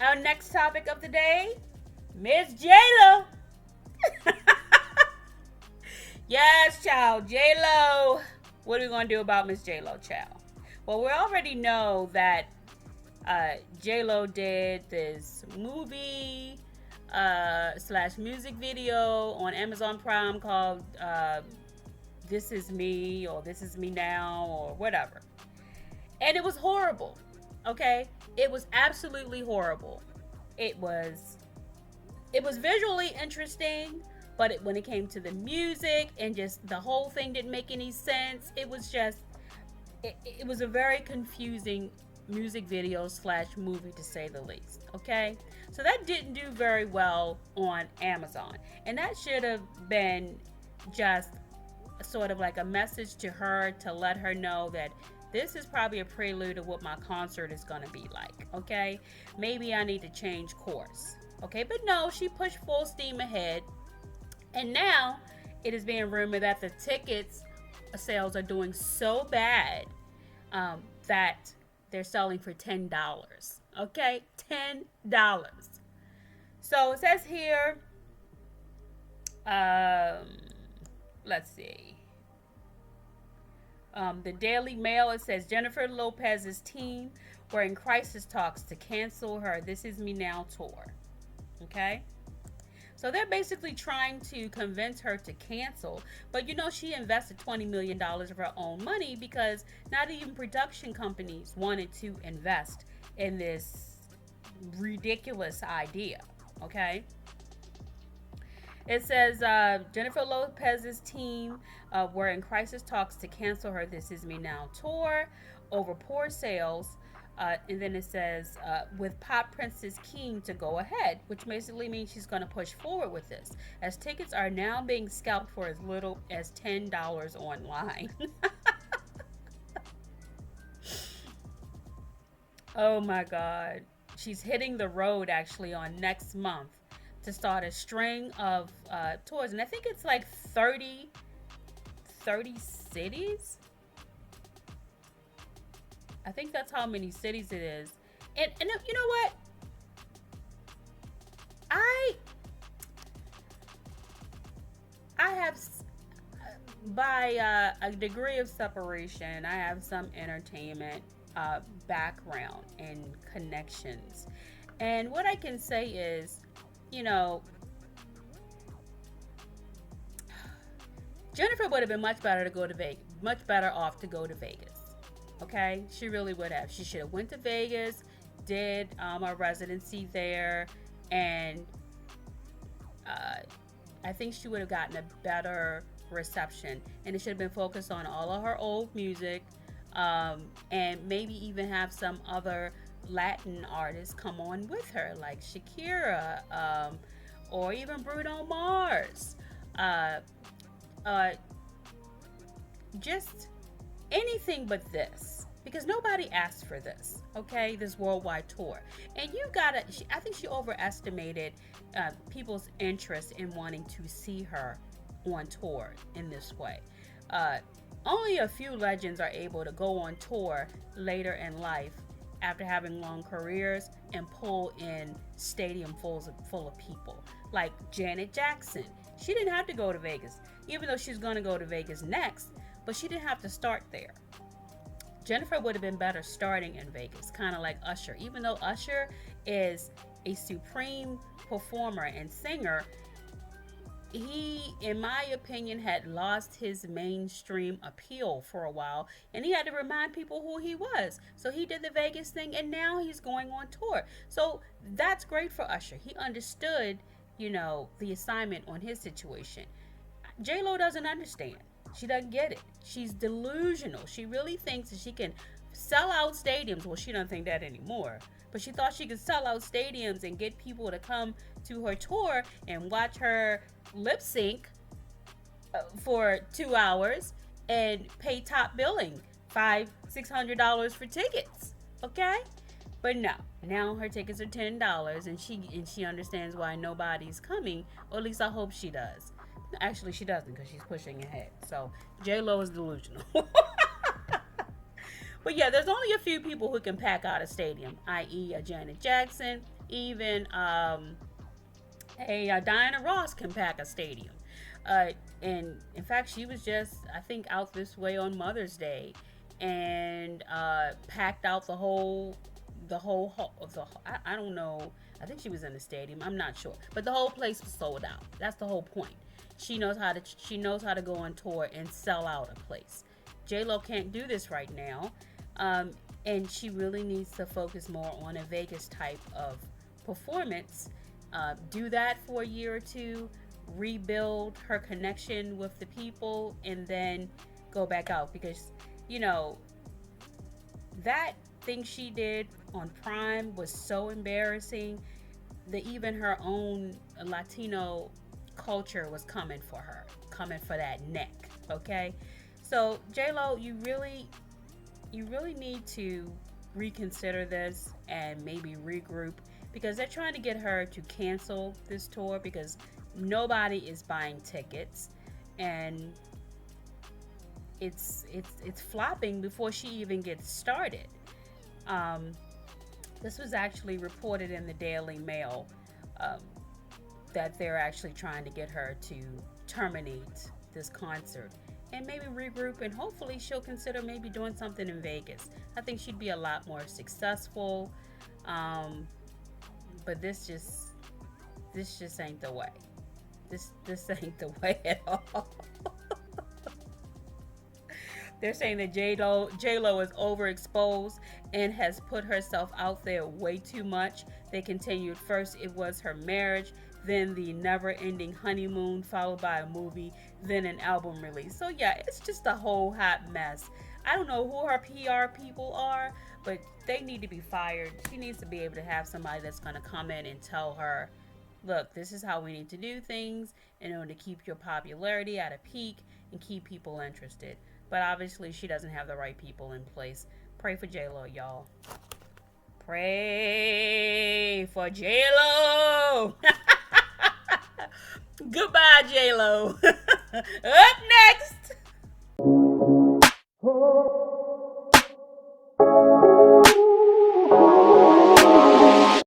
Our next topic of the day, Miss J-Lo. Yes, child, J-Lo. What are we going to do about Miss J-Lo, child? Well, we already know that J-Lo did this movie slash music video on Amazon Prime called This Is Me or This Is Me Now or whatever. And it was horrible. Okay? It was absolutely horrible. It was it was visually interesting, but when it came to the music and just the whole thing didn't make any sense. It was just it was a very confusing music video slash movie to say the least. Okay, so that didn't do very well on Amazon, and that should have been just sort of like a message to her to let her know that this is probably a prelude of what my concert is going to be like. Okay, maybe I need to change course. Okay, but no, she pushed full steam ahead, and now it is being rumored that the tickets sales are doing so bad that they're selling for $10. Okay, $10. So it says here, um, let's see. The Daily Mail, it says Jennifer Lopez's team were in crisis talks to cancel her This Is Me Now tour. Okay? So they're basically trying to convince her to cancel. But she invested $20 million of her own money because not even production companies wanted to invest in this ridiculous idea. Okay? It says Jennifer Lopez's team were in crisis talks to cancel her This Is Me Now tour over poor sales. And then it says, with pop princess keen to go ahead, which basically means she's going to push forward with this, as tickets are now being scalped for as little as $10 online. Oh my God. She's hitting the road actually on next month to start a string of tours. And I think it's like 30 cities. I think that's how many cities it is. And you know what? I have, by a degree of separation, I have some entertainment background and connections. And what I can say is, Jennifer would have been much better to go to Vegas, much better off to go to Vegas. Okay, she really would have. She should have went to Vegas, did a residency there, and I think she would have gotten a better reception. And it should have been focused on all of her old music, and maybe even have some other Latin artists come on with her, like Shakira, or even Bruno Mars. Just anything but this, because nobody asked for this. Okay, this worldwide tour, and I think she overestimated people's interest in wanting to see her on tour in this way. Only a few legends are able to go on tour later in life after having long careers and pull in stadium full of people, like Janet Jackson. She didn't have to go to Vegas, even though she's going to go to Vegas next, but she didn't have to start there. Jennifer would have been better starting in Vegas, kind of like Usher. Even though Usher is a supreme performer and singer, he, in my opinion, had lost his mainstream appeal for a while, and he had to remind people who he was. So he did the Vegas thing, and now he's going on tour. So that's great for Usher. He understood, the assignment on his situation. J-Lo doesn't understand. She doesn't get it. She's delusional. She really thinks that she can sell out stadiums. Well, she doesn't think that anymore. But she thought she could sell out stadiums and get people to come to her tour and watch her lip sync for 2 hours and pay top billing, $500-$600 for tickets. Okay? But no, now her tickets are $10, and she understands why nobody's coming, or at least I hope she does. Actually, she doesn't, because she's pushing ahead. So J-Lo is delusional. But yeah, there's only a few people who can pack out a stadium, i.e. a Janet Jackson, even Diana Ross can pack a stadium. Uh, and in fact, she was just, I think, out this way on Mother's Day, and packed out I don't know. I think she was in the stadium. I'm not sure, but the whole place was sold out. That's the whole point. She knows how to go on tour and sell out a place. J Lo can't do this right now, and she really needs to focus more on a Vegas type of performance. Do that for a year or two, rebuild her connection with the people, and then go back out, because you know that thing she did on Prime was so embarrassing that even her own Latino culture was coming for her, coming for that neck. Okay, so J Lo, you really need to reconsider this and maybe regroup, because they're trying to get her to cancel this tour because nobody is buying tickets, and it's flopping before she even gets started. Um, this was actually reported in the Daily Mail, um, that they're actually trying to get her to terminate this concert and maybe regroup, and hopefully she'll consider maybe doing something in Vegas. I think she'd be a lot more successful. Um, but this just ain't the way. This ain't the way at all. They're saying that J Lo is overexposed and has put herself out there way too much. They continued, first it was her marriage, then the never-ending honeymoon, followed by a movie, then an album release. So yeah, it's just a whole hot mess. I don't know who her PR people are, but they need to be fired. She needs to be able to have somebody that's going to come in and tell her, look, this is how we need to do things in order to keep your popularity at a peak and keep people interested. But obviously, she doesn't have the right people in place. Pray for J-Lo, y'all. Pray for J-Lo. Goodbye, J-Lo. Up next.